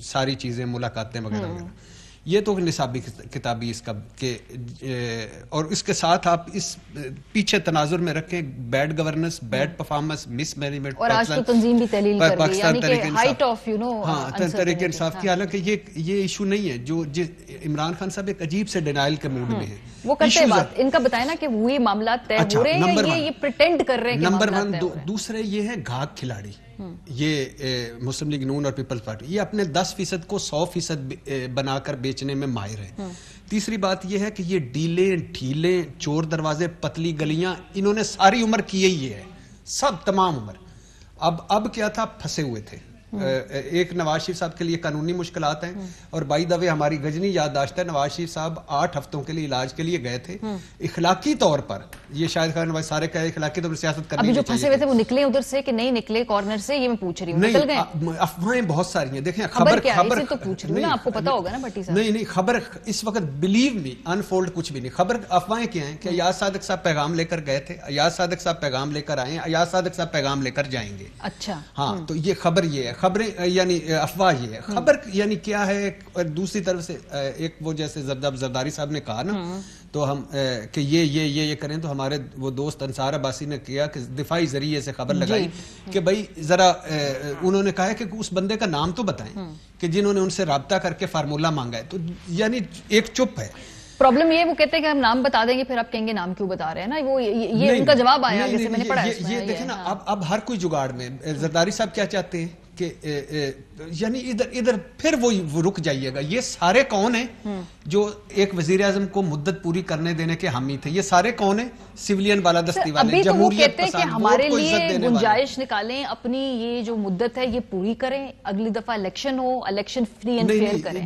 ساری چیزیں, ملاقاتیں وغیرہ وغیرہ. یہ تو نصابی کتابی اس کا کہ, اور اس کے ساتھ آپ اس پیچھے تناظر میں رکھیں بیڈ گورننس, بیڈ پرفارمنس, مس مینجمنٹ, اور آج تو تنظیم بھی تحلیل کر رہی ہے, یعنی کہ ہائٹ آف تحریک انصاف کی. حالانکہ یہ ایشو نہیں ہے. جو عمران خان صاحب ایک عجیب سے ڈینائل کے موڈ میں ہیں. وہ کرتے بات ان کا بتائیں نا کہ وہی معاملات طے ہو رہے ہیں یا یہ پریٹینڈ کر رہے ہیں کہ نمبر 1. دوسرے یہ ہے گھاگ کھلاڑی, یہ مسلم لیگ نون اور پیپلز پارٹی, یہ اپنے 10% کو 100% بنا کر بیچنے میں ماہر ہے. تیسری بات یہ ہے کہ یہ ڈیلیں ڈھیلیں, چور دروازے, پتلی گلیاں انہوں نے ساری عمر کیے ہی ہے, سب تمام عمر. اب کیا تھا, پھنسے ہوئے تھے. ایک نواز شریف صاحب کے لیے قانونی مشکلات ہیں, اور بائی دا وے ہماری گجنی یادداشت ہے, نواز شریف صاحب 8 ہفتوں کے لیے علاج کے لیے گئے تھے. اخلاقی طور پر یہ شاید خان نواز سارے کہے اخلاقی طور پر سیاست کرنی ابھی جو پھنسے ہوئے تھے وہ نکلے ادھر سے کہ نہیں نکلے کارنر سے, یہ میں پوچھ رہی ہوں. نکل گئے؟ افواہیں بہت ساری ہیں. دیکھیں خبر تو پوچھ رہی ہوں نا, آپ کو پتا ہوگا نا بھٹی صاحب. نہیں خبر اس وقت بلیو می انفولڈ کچھ بھی نہیں. خبر افواہیں کیا ہیں کہ ایاز صادق صاحب پیغام لے کر گئے تھے, ایاز صادق صاحب پیغام لے کر آئے ہیں, ایاز صادق صاحب پیغام لے کر جائیں گے. اچھا ہاں, تو یہ خبر یہ ہے. خبریں یعنی افواہ یہ ہے. خبر یعنی کیا ہے, دوسری طرف سے ایک وہ جیسے زرداری صاحب نے کہا نا, تو ہم کہ یہ کریں, تو ہمارے وہ دوست انصار عباسی نے کیا کہ دفاعی ذریعے سے خبر لگائی کہ بھائی ذرا, انہوں نے کہا ہے کہ اس بندے کا نام تو بتائیں کہ جنہوں نے ان سے رابطہ کر کے فارمولہ مانگا ہے. تو یعنی ایک چپ ہے. پرابلم یہ وہ کہتے ہیں کہ ہم نام بتا دیں گے, پھر آپ کہیں گے نام کیوں بتا رہے ہیں نا, وہ یہ ان کا جواب آیا جیسے میں نے پڑھا ہے. یہ دیکھیں نا, اب ہر کوئی جگاڑ میں, زرداری صاحب کیا چاہتے ہیں کہ یعنی ادھر پھر وہ رک جائیے گا. یہ سارے کون ہیں جو ایک وزیر اعظم کو مدت پوری کرنے دینے کے حامی تھے؟ یہ سارے کون ہیں؟ سویلین بالادستی والے, جمہوریت پسند, کہ ہمارے لیے گنجائش نکالیں, اپنی یہ جو مدت ہے یہ پوری کریں, اگلی دفعہ الیکشن ہو, الیکشن فری اینڈ فیئر کریں.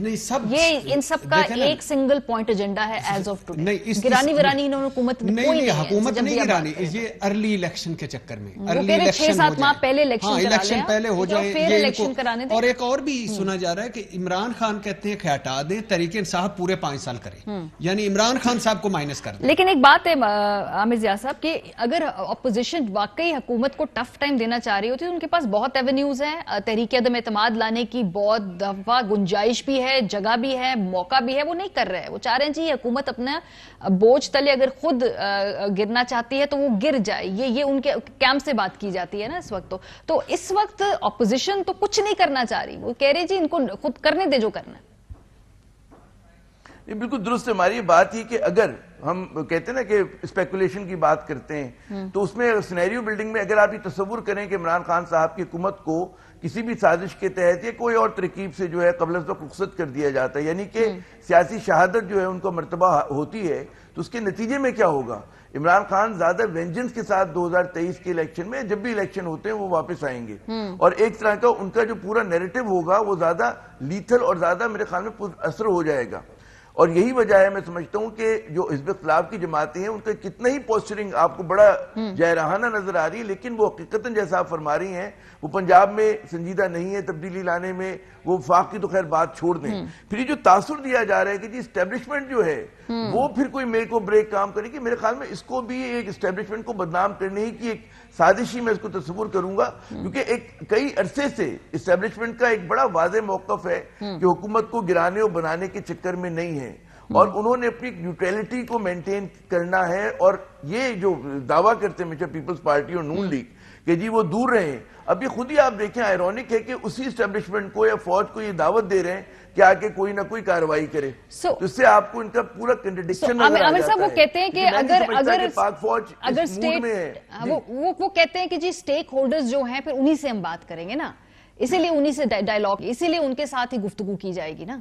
یہ ان سب کا ایک سنگل پوائنٹ ایجنڈا ہے ایز آف ٹوڈے. گرانی ورانی انہوں نے حکومت میں کوئی نہیں, حکومت نہیں گرانی, یہ ارلی الیکشن کے چکر میں, ارلی 6-7 ماہ پہلے الیکشن پہلے ہو جائے. اور ایک اور بھی سنا جا رہا ہے کہ عمران خان کہتے ہیں کہ ہٹا دیں, تحریک انصاف پورے 5 سال کریں, یعنی عمران خان صاحب کو مائنس کر دیں. لیکن ایک بات ہے عامر ضیاء صاحب کہ اگر اپوزیشن واقعی حکومت کو ٹف ٹائم دینا چاہ رہی ہوتی تو ان کے پاس بہت ایونیوز ہیں, تحریک عدم اعتماد لانے کی بہت دفعہ گنجائش بھی ہے, جگہ بھی ہے, موقع بھی ہے. وہ نہیں کر رہے, وہ چاہ رہے ہیں جی حکومت اپنا بوجھ تلے اگر خود گرنا چاہتی ہے تو وہ گر جائے. یہ ان کے کیمپ سے بات کی جاتی ہے نا اس وقت. تو اس وقت اپوزیشن تو کچھ نہیں کرنا چاہ رہی, وہ کہہ رہے جی ان کو خود کرنے دے جو کرنا ہے. یہ بالکل درست ہے. ہماری بات یہ کہ اگر ہم کہتے ہیں نا کہ اسپیکولیشن کی بات کرتے ہیں تو اس میں سینیریو بلڈنگ میں اگر آپ یہ تصور کریں کہ عمران خان صاحب کی حکومت کو کسی بھی سازش کے تحت یا کوئی اور ترکیب سے جو ہے قبل از وقت رخصت کر دیا جاتا ہے، یعنی کہ سیاسی شہادت جو ہے ان کو مرتبہ ہوتی ہے، تو اس کے نتیجے میں کیا ہوگا؟ عمران خان زیادہ وینجنس کے ساتھ 2023 کے الیکشن میں جب بھی الیکشن ہوتے ہیں وہ واپس آئیں گے، اور ایک طرح کا ان کا جو پورا نیریٹو ہوگا وہ زیادہ لیتھل اور زیادہ میرے خیال میں پر اثر ہو جائے گا. اور یہی وجہ ہے میں سمجھتا ہوں کہ جو حزب اختلاف کی جماعتیں ہیں ان کا کتنا ہی پوسچرنگ آپ کو بڑا جائرہانہ نظر آ رہی ہے، لیکن وہ حقیقتاً جیسا آپ فرما رہی ہیں وہ پنجاب میں سنجیدہ نہیں ہے تبدیلی لانے میں. وہ وفاق کی تو خیر بات چھوڑ دیں. پھر یہ جو تاثر دیا جا رہا ہے کہ جی اسٹیبلشمنٹ جو ہے وہ پھر کوئی میک و بریک کام کرے گی، میرے خیال میں اس کو بھی ایک اسٹیبلشمنٹ کو بدنام کرنے کی ایک سازش ہی میں اس کو تصور کروں گا، کیونکہ ایک کئی عرصے سے اسٹیبلشمنٹ کا ایک بڑا واضح موقف ہے کہ حکومت کو گرانے اور بنانے کے چکر میں نہیں ہے، اور انہوں نے اپنی نیوٹریلٹی کو مینٹین کرنا ہے. اور یہ جو دعویٰ کرتے ہیں ہمیشہ پیپلز پارٹی اور نون لیگ کہ جی وہ دور رہے ہیں، اب یہ خود ہی آپ دیکھیں آئرونک ہے کہ اسی اسٹیبلشمنٹ کو یا فوج کو یہ دعوت دے رہے ہیں کہ آگے کوئی نہ کوئی کارروائی کرے. تو اس سے آپ کو ان کا پورا کنٹرڈکشن نظر آ جاتا ہے. وہ کہتے ہیں کہ اگر پاک فوج اس موڈ میں ہے، وہ کہتے ہیں کہ جی سٹیک ہولڈرز جو ہیں پھر انہی سے ہم بات کریں گے نا، اسی لیے انہی سے ڈائیلاگ، اسی لیے ان کے ساتھ ہی گفتگو کی جائے گی نا.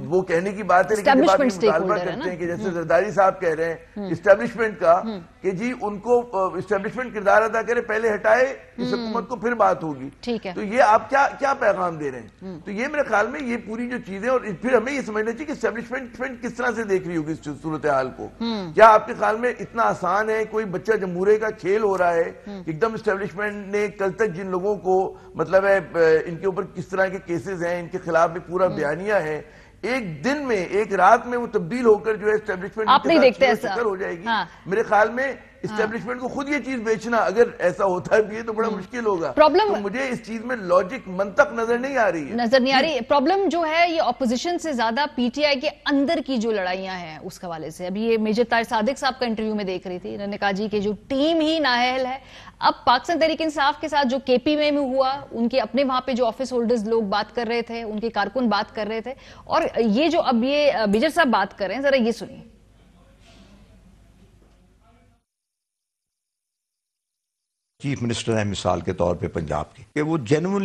وہ کہنے کی بات ہے، لیکن جب آپ مطالبہ کرتے ہیں کہ جیسے زرداری صاحب کہہ رہے ہیں اسٹیبلشمنٹ کا کہ جی ان کو اسٹیبلشمنٹ کردار ادا کرے، پہلے ہٹائے اس حکومت کو پھر بات ہوگی، تو یہ آپ کیا پیغام دے رہے ہیں؟ تو یہ میرے خیال میں یہ پوری جو چیزیں، اور پھر ہمیں یہ سمجھنا چاہیے کہ اسٹیبلشمنٹ کس طرح سے دیکھ رہی ہوگی اس صورتحال کو. کیا آپ کے خیال میں اتنا آسان ہے، کوئی بچہ جمہوریہ کا کھیل ہو رہا ہے ایک دم اسٹیبلشمنٹ نے کل تک جن لوگوں کو مطلب ہے ان کے اوپر کس طرح کے کیسز ہیں، ان کے خلاف بھی پورا بیانیہ ہے، ایک دن میں ایک رات میں وہ تبدیل ہو کر جو ہے اسٹیبلشمنٹ آپ نہیں دیکھتے ایسا ہو جائے گی. میرے خیال میں اسٹیبلشمنٹ کو خود یہ چیز بیچنا اگر ایسا ہوتا ہے یہ تو بڑا مشکل ہوگا. تو مجھے اس چیز میں لاجک منطق نظر نہیں آ رہی. پرابلم جو ہے یہ اپوزیشن سے زیادہ پی ٹی آئی کے اندر کی جو لڑائیاں ہیں اس کے حوالے سے. ابھی یہ میجر طاہر صادق صاحب کا انٹرویو میں دیکھ رہی تھی، انہوں نے کہا جی کہ جو ٹیم ہی نااہل ہے. اب پاکستان تحریک انصاف کے ساتھ جو کے پی میں ہوا، ان کے اپنے وہاں پہ جو آفس ہولڈرز لوگ بات کر رہے تھے، ان کے کارکن بات کر رہے تھے، اور یہ جو اب یہ میجر صاحب بات کر رہے ہیں، ذرا یہ سنیے. چیف منسٹر ہیں مثال کے طور پہ پنجاب کے، کہ وہ جینوئن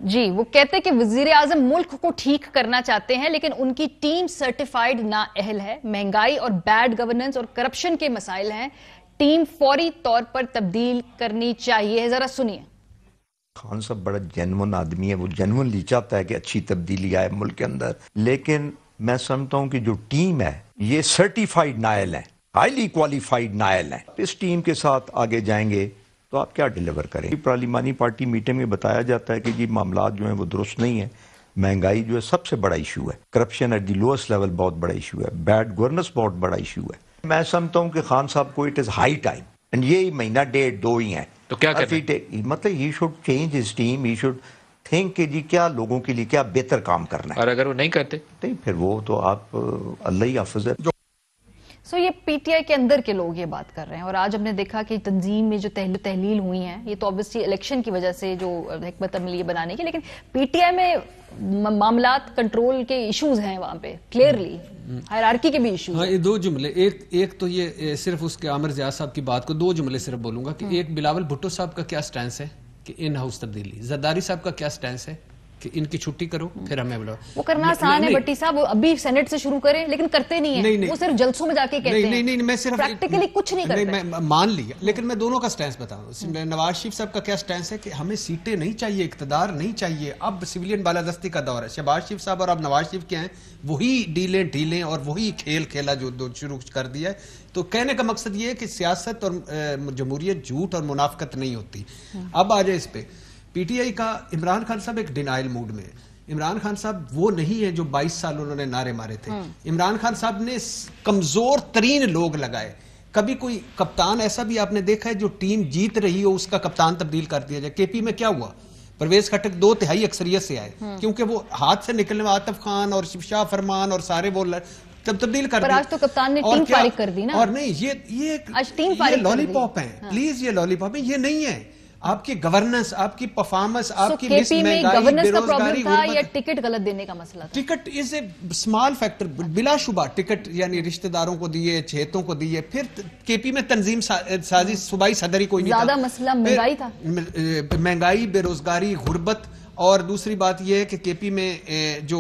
جی وہ کہتے ہیں کہ وزیر اعظم ملک کو ٹھیک کرنا چاہتے ہیں لیکن ان کی ٹیم سرٹیفائیڈ نااہل ہے، مہنگائی اور بیڈ گورننس اور کرپشن کے مسائل ہیں، ٹیم فوری طور پر تبدیل کرنی چاہیے. ذرا سنیے. خان صاحب بڑا جینوئن آدمی ہے، وہ جینوئنلی چاہتا ہے کہ اچھی تبدیلی آئے ملک کے اندر، لیکن میں سمجھتا ہوں کہ جو ٹیم ہے یہ سرٹیفائیڈ نائل ہے، ہائیلی کوالیفائیڈ نائل ہے. اس ٹیم کے ساتھ آگے جائیں گے تو آپ کیا ڈیلیور کریں؟ پارلیمانی پارٹی میٹنگ میں بتایا جاتا ہے کہ جی معاملات جو ہیں وہ درست نہیں ہیں، مہنگائی جو ہے سب سے بڑا ایشو ہے، corruption at the lowest level بہت بڑا ایشو ہے، بیڈ گورننس بہت بڑا ایشو ہے. میں سمجھتا ہوں کہ خان صاحب کو it is high time, and یہ مہینہ ڈیڑھ دو ہی ہیں تو کیا مطلب he should change his team, he should think کہ جی کیا لوگوں کے لیے کیا بہتر کام کرنا ہے، اور اگر وہ نہیں کرتے پھر وہ تو آپ اللہ ہی حافظ ہے. سو یہ پی ٹی آئی کے اندر کے لوگ یہ بات کر رہے ہیں، اور آج ہم نے دیکھا کہ تنظیم میں جو تحلیل ہوئی ہیں یہ تو obviously الیکشن کی وجہ سے جو حکمت عملی بنانے کی، لیکن پی ٹی آئی میں معاملات کنٹرول کے ایشوز ہیں وہاں پہ کلیئرلی، ہائرارکی کے بھی ایشوز. ہاں یہ دو جملے، ایک تو یہ صرف اس کے عامر زیاد صاحب کی بات کو دو جملے صرف بولوں گا کہ ایک بلاول بھٹو صاحب کا کیا سٹینس ہے کہ ان ہاؤس تبدیلی، زرداری صاحب کا کیا سٹینس ہے کہ ان کی چھٹی کرو پھر ہمیں بلاؤ. وہ کرنا آسان ہے بٹی صاحب، وہ ابھی سینٹ سے شروع کریں لیکن کرتے نہیں ہیں، وہ صرف جلسوں میں جا کے کہتے ہیں. نہیں میں صرف پریکٹیکلی کچھ نہیں کرتے. میں مان لیا، لیکن میں دونوں کا سٹینس بتاؤں. نواز شریف صاحب کا کیا سٹینس ہے کہ ہمیں سیٹیں نہیں چاہیے، اقتدار نہیں چاہیے، اب سویلین بالادستی کا دور ہے. شہباز شریف صاحب اور اب نواز شریف کے ہیں وہی ڈھیلیں اور وہی کھیل کھیلا جو شروع کر دیا ہے. تو کہنے کا مقصد یہ ہے کہ سیاست اور جمہوریت جھوٹ اور منافقت نہیں ہوتی. اب آ جائے اس پہ پی ٹی آئی کا، عمران خان صاحب ایک ڈینائل موڈ میں ہے. عمران خان صاحب وہ نہیں ہے جو 22 سال انہوں نے نعرے مارے تھے. عمران خان صاحب نے کمزور ترین لوگ لگائے. کبھی کوئی کپتان ایسا بھی آپ نے دیکھا ہے جو ٹیم جیت رہی ہو اس کا کپتان تبدیل کر دیا جائے؟ کے پی میں کیا ہوا؟ پرویز خٹک 2/3 اکثریت سے آئے کیونکہ وہ ہاتھ سے نکلنے میں عاطف خان اور شاہ فرمان اور سارے وہ تبدیل کر دی. آج تو کپتان نے ٹیم فارغ کر دی نا. اور نہیں یہ لالی پاپ ہیں، پلیز یہ لالی پاپ ہیں، یہ نہیں ہے. آپ کی گورننس، آپ کی پرفارمنس، آپ کی لسٹ میں گورننس کا پرابلم تھا یا ٹکٹ غلط دینے کا مسئلہ تھا؟ Ticket is a small factor, بلا شبہ ٹکٹ یعنی رشتہ داروں کو دیے، چھیتوں کو دیے، پھر کے پی میں تنظیم سازی صوبائی صدر ہی کوئی نہیں تھا. زیادہ مسئلہ مہنگائی تھا، مہنگائی، بے روزگاری، غربت. اور دوسری بات یہ ہے کہ کے پی میں جو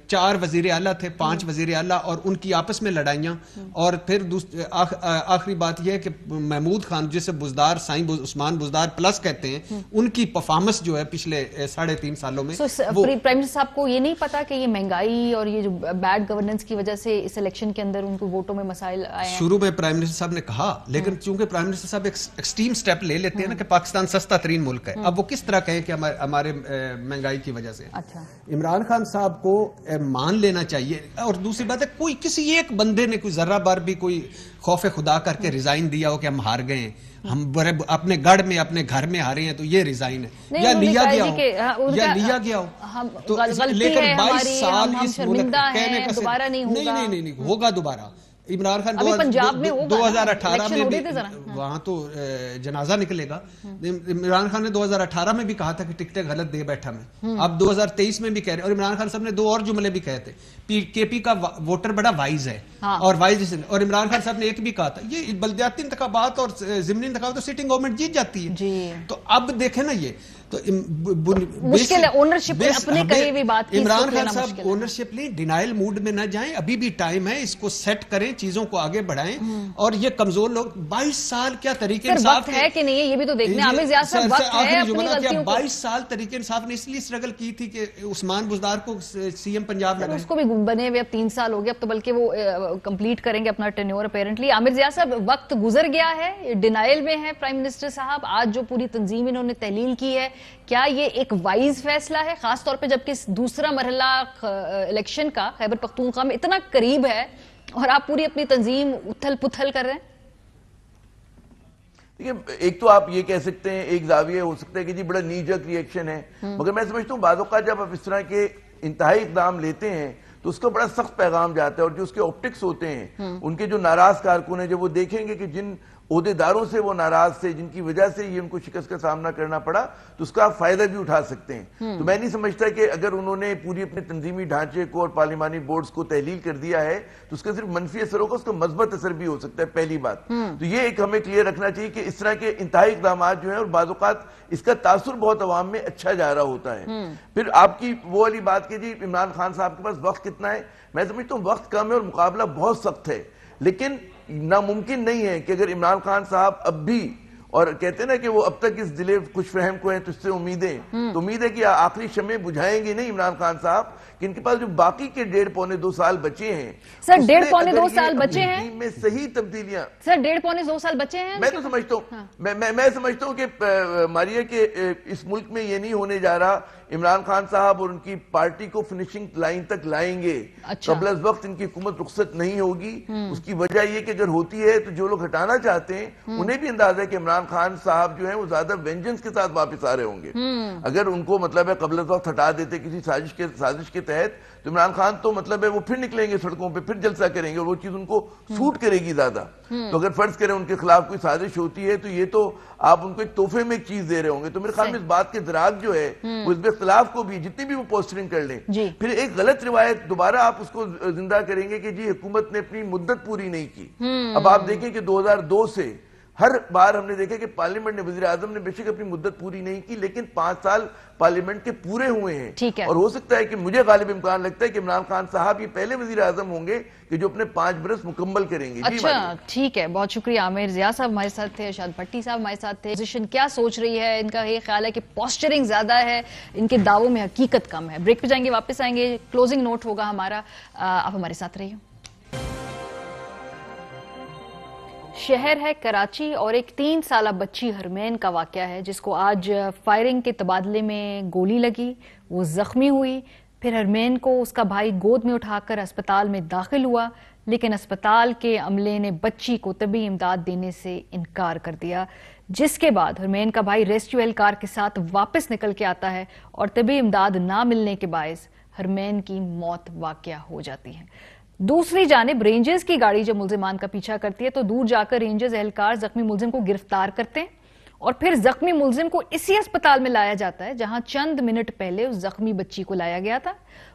4 وزیر اعلیٰ تھے، 5 وزیر اعلیٰ، اور ان کی آپس میں لڑائیاں. اور پھر آخری بات یہ ہے کہ محمود خان جسے بزدار، سائیں عثمان بزدار پلس کہتے ہیں، ان کی پرفارمنس جو ہے پچھلے 3.5 سالوں میں. پرائم منسٹر صاحب کو یہ نہیں پتا کہ یہ مہنگائی اور یہ جو بیڈ گورننس کی وجہ سے اس الیکشن کے اندر ان کو ووٹوں میں مسائل آئے ہیں؟ شروع میں پرائم منسٹر صاحب نے کہا، لیکن چونکہ پرائم منسٹر صاحب ایکسٹریم سٹیپ لے لیتے ہیں نا کہ پاکستان سستا ترین ملک ہے، اب وہ کس طرح کہیں کہ ہمارے مہنگائی کی وجہ سے. عمران خان صاحب کو مان لینا چاہیے. اور دوسری بات ہے کوئی کسی ایک بندے نے کوئی ذرہ بار بھی کوئی خوف خدا کر کے ریزائن دیا ہو کہ ہم ہار گئے ہیں، ہم اپنے گڑھ میں اپنے گھر میں ہارے ہیں تو یہ ریزائن ہے، یا لیا گیا ہو تو. لیکن 22 سال اس ملک کہنے کا نہیں ہوگا دوبارہ. عمران خان 2018 میں بھی وہاں تو جنازہ نکلے گا. عمران خان نے 2018 میں بھی کہا تھا کہ ٹکٹیں غلط دے بیٹھا میں، اب 2023 میں بھی کہہ رہے. اور عمران خان صاحب نے 2 اور جملے بھی کہے تھے، کے پی کا ووٹر بڑا وائز ہے اور وائز. اور عمران خان صاحب نے ایک بھی کہا تھا یہ بلدیاتی انتخابات اور ضمنی انتخابات تو سٹنگ گورنمنٹ جیت جاتی ہے. تو اب دیکھیں نا یہ تو مشکل ہے اونرشپ اپنے کہی ہوئی بات کی. عمران خان صاحب اونرشپ لیں، ڈینائل موڈ میں نہ جائیں، ابھی بھی ٹائم ہے، اس کو سیٹ کریں، چیزوں کو آگے بڑھائیں. اور یہ کمزور لوگ 22 سال کیا طریقے انصاف ہے کہ نہیں ہے یہ بھی تو دیکھنے. عامر ضیاء صاحب وقت ہے اپنی غلطیوں کو. 22 سال طریقے انصاف نے اس لیے اسٹرگل کی تھی کہ عثمان بزدار کو سی ایم پنجاب لگائیں. اس کو بھی بنے ہوئے اب 3 سال ہو گئے، اب تو بلکہ وہ کمپلیٹ کریں گے اپنا ٹینیور اپیرنٹلی. عامر ضیاء صاحب وقت گزر گیا ہے، ڈینائل میں ہے پرائم منسٹر صاحب. آج جو پوری تنظیم انہوں نے تحلیل کی ہے، کیا یہ ایک وائز فیصلہ ہے، خاص طور پہ جبکہ دوسرا مرحلہ الیکشن کا خیبر پختونخوا میں اتنا قریب ہے اور آپ پوری اپنی تنظیم اتھل پتھل کر رہے ہیں؟ دیکھیں، ایک تو آپ یہ کہہ سکتے ہیں، ایک زاویہ ہو سکتا ہے کہ جی بڑا نی جرک ریئیکشن ہے، مگر میں سمجھتا ہوں بعض اوقات جب آپ اس طرح کے انتہائی اقدام لیتے ہیں تو اس کا بڑا سخت پیغام جاتا ہے. اور جو اس کے آپٹکس ہوتے ہیں، ان کے جو ناراض کارکن ہیں، جب وہ دیکھیں گے کہ جن عہدیداروں سے وہ ناراض تھے، جن کی وجہ سے یہ ان کو شکست کا سامنا کرنا پڑا، تو اس کا آپ فائدہ بھی اٹھا سکتے ہیں. تو میں نہیں سمجھتا کہ اگر انہوں نے پوری اپنے تنظیمی ڈھانچے کو اور پارلیمانی بورڈز کو تحلیل کر دیا ہے تو اس کا صرف منفی اثر ہوگا، اس کا مثبت اثر بھی ہو سکتا ہے. پہلی بات تو یہ ایک ہمیں کلیئر رکھنا چاہیے کہ اس طرح کے انتہائی اقدامات جو ہیں، اور بعض اوقات اس کا تاثر بہت عوام میں اچھا جا رہا ہوتا ہے. پھر آپ کی وہ والی بات کہ جی عمران خان صاحب کے پاس وقت کتنا ہے، میں سمجھتا ہوں وقت کم ہے اور مقابلہ بہت سخت ہے. لیکن ناممکن نہیں ہے کہ اگر عمران خان صاحب اب بھی، اور کہتے ہیں نا کہ وہ اب تک اس دل خوش فہم کو ہیں تو اس سے امیدیں، تو امید ہے کہ آخری شمع بجھائیں گے نہیں عمران خان صاحب، کہ ان کے پاس جو باقی کے 1.5-2 سال بچے ہیں. سر 1.5-2 سال بچے ہیں میں صحیح تبدیلیاں، سر 1.5-2 سال بچے ہیں. میں تو سمجھتا ہوں، میں سمجھتا ہوں کہ ماریہ کہ اس ملک میں یہ نہیں ہونے جا رہا. عمران خان صاحب اور ان کی پارٹی کو فنشنگ لائن تک لائیں گے. قبل از وقت ان کی حکومت رخصت نہیں ہوگی. اس کی وجہ یہ کہ اگر ہوتی ہے تو جو لوگ ہٹانا چاہتے ہیں انہیں بھی اندازہ ہے کہ عمران خان صاحب جو ہیں وہ زیادہ وینجنس کے ساتھ واپس آ رہے ہوں گے. اگر ان کو مطلب ہے قبل از وقت ہٹا دیتے کسی سازش کے تحت، تو عمران خان تو مطلب ہے وہ پھر نکلیں گے سڑکوں پہ، پھر جلسہ کریں گے، اور وہ چیز ان کو سوٹ کرے گی زیادہ. تو اگر فرض کریں ان کے خلاف کوئی سازش ہوتی ہے تو یہ تو آپ ان کو ایک تحفے میں ایک چیز دے رہے ہوں گے. تو میرے خیال میں اس بات کے دراگ جو ہے وہ اس اختلاف کو بھی جتنی بھی وہ پوسٹرنگ کر لیں، پھر ایک غلط روایت دوبارہ آپ اس کو زندہ کریں گے کہ جی حکومت نے اپنی مدت پوری نہیں کی. اب آپ دیکھیں کہ 2002 سے ہر بار ہم نے دیکھا کہ پارلیمنٹ نے، وزیر اعظم نے بے شک اپنی مدت پوری نہیں کی، لیکن 5 سال پارلیمنٹ کے پورے ہوئے ہیں. اور ہو سکتا ہے کہ مجھے غالب امکان لگتا ہے کہ عمران خان صاحب یہ پہلے وزیر اعظم ہوں گے کہ جو اپنے 5 برس مکمل کریں گے. اچھا ٹھیک ہے، بہت شکریہ. عامر ضیاء صاحب ہمارے ساتھ تھے، ارشاد بھٹی صاحب ہمارے ساتھ تھے. اپوزیشن کیا سوچ رہی ہے؟ ان کا یہ خیال ہے کہ پوسچرنگ زیادہ ہے، ان کے دعووں میں حقیقت کم ہے. بریک پہ جائیں گے، واپس آئیں گے، کلوزنگ نوٹ ہوگا ہمارا. آپ ہمارے ساتھ رہیے. شہر ہے کراچی اور ایک 3 سالہ بچی ہرمین کا واقعہ ہے جس کو آج فائرنگ کے تبادلے میں گولی لگی، وہ زخمی ہوئی. پھر ہرمین کو اس کا بھائی گود میں اٹھا کر اسپتال میں داخل ہوا، لیکن اسپتال کے عملے نے بچی کو طبی امداد دینے سے انکار کر دیا، جس کے بعد ہرمین کا بھائی ریسکیو اہلکار کے ساتھ واپس نکل کے آتا ہے اور طبی امداد نہ ملنے کے باعث ہرمین کی موت واقع ہو جاتی ہے. دوسری جانب رینجرز کی گاڑی جب ملزمان کا پیچھا کرتی ہے تو دور جا کر رینجرز اہلکار زخمی ملزم کو گرفتار کرتے ہیں اور پھر زخمی ملزم کو اسی اسپتال میں لایا جاتا ہے جہاں چند منٹ پہلے اس زخمی بچی کو لایا گیا تھا.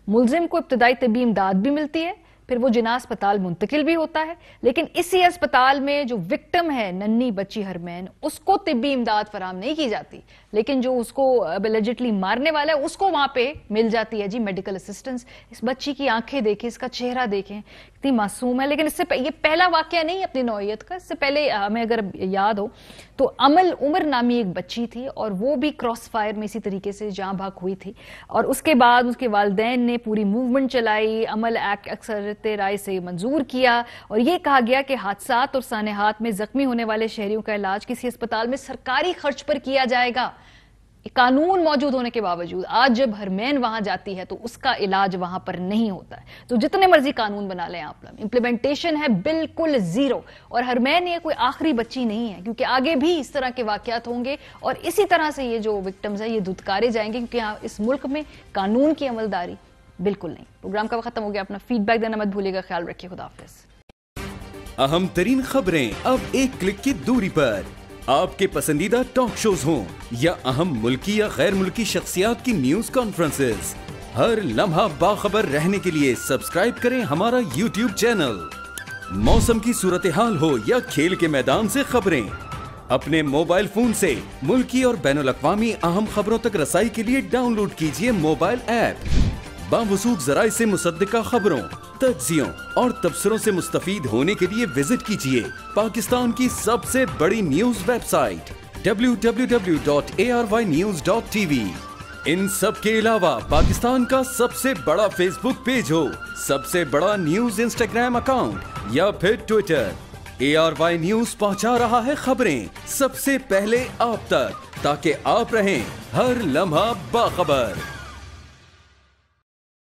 ملزم کو ابتدائی طبی امداد بھی ملتی ہے, پھر وہ جناح اسپتال منتقل بھی ہوتا ہے, لیکن اسی اسپتال میں جو وکٹم ہے ننھی بچی ہرمین, اس کو طبی امداد فراہم نہیں کی جاتی, لیکن جو اس کو الجیٹلی مارنے والا ہے اس کو وہاں پہ مل جاتی ہے جی میڈیکل اسسٹنس. اس بچی کی آنکھیں دیکھیں, اس کا چہرہ دیکھیں, اتنی معصوم ہے. لیکن اس سے یہ پہلا واقعہ نہیں اپنی نوعیت کا. اس سے پہلے ہمیں اگر یاد ہو تو امل عمر نامی ایک بچی تھی, اور وہ بھی کراس فائر میں اسی طریقے سے جاں بحق ہوئی تھی, اور اس کے بعد اس کے والدین نے پوری موومنٹ چلائی, عمل ایکٹ اکثریت رائے سے منظور کیا, اور یہ کہا گیا کہ حادثات اور سانحات میں زخمی ہونے والے شہریوں کا علاج کسی اسپتال میں سرکاری خرچ پر کیا جائے گا. قانون موجود ہونے کے باوجود آج جب ہرمین وہاں جاتی ہے تو اس کا علاج وہاں پر نہیں ہوتا ہے. تو جتنے مرضی قانون بنا لیں آپ لوگ, امپلیمنٹیشن ہے بالکل زیرو. اور ہرمین یہ کوئی آخری بچی نہیں ہے, کیونکہ آگے بھی اس طرح کے واقعات ہوں گے, اور اسی طرح سے یہ جو وکٹمز ہیں یہ دھتکارے جائیں گے, کیونکہ اس ملک میں قانون کی عملداری بالکل نہیں. پروگرام کا وقت ختم ہو گیا. اپنا فیڈ بیک دینا مت بھولیے گا. خیال رکھیے. خدا حافظ. اہم ترین خبریں اب ایک کلک کی دوری پر. آپ کے پسندیدہ ٹاک شوز ہوں یا اہم ملکی یا غیر ملکی شخصیات کی نیوز کانفرنسز, ہر لمحہ باخبر رہنے کے لیے سبسکرائب کریں ہمارا YouTube چینل. موسم کی صورتحال ہو یا کھیل کے میدان سے خبریں, اپنے موبائل فون سے ملکی اور بین الاقوامی اہم خبروں تک رسائی کے لیے ڈاؤن لوڈ کیجیے موبائل ایپ. باوثوق ذرائع سے مصدقہ خبروں, تجزیوں اور تبصروں سے مستفید ہونے کے لیے وزٹ کیجیے پاکستان کی سب سے بڑی نیوز ویب سائٹ www.arYnews.tv. ان سب کے علاوہ پاکستان کا سب سے بڑا فیس بک پیج ہو, سب سے بڑا نیوز انسٹاگرام اکاؤنٹ یا پھر ٹویٹر, ARY نیوز پہنچا رہا ہے خبریں سب سے پہلے آپ تک, تاکہ آپ رہیں ہر لمحہ باخبر.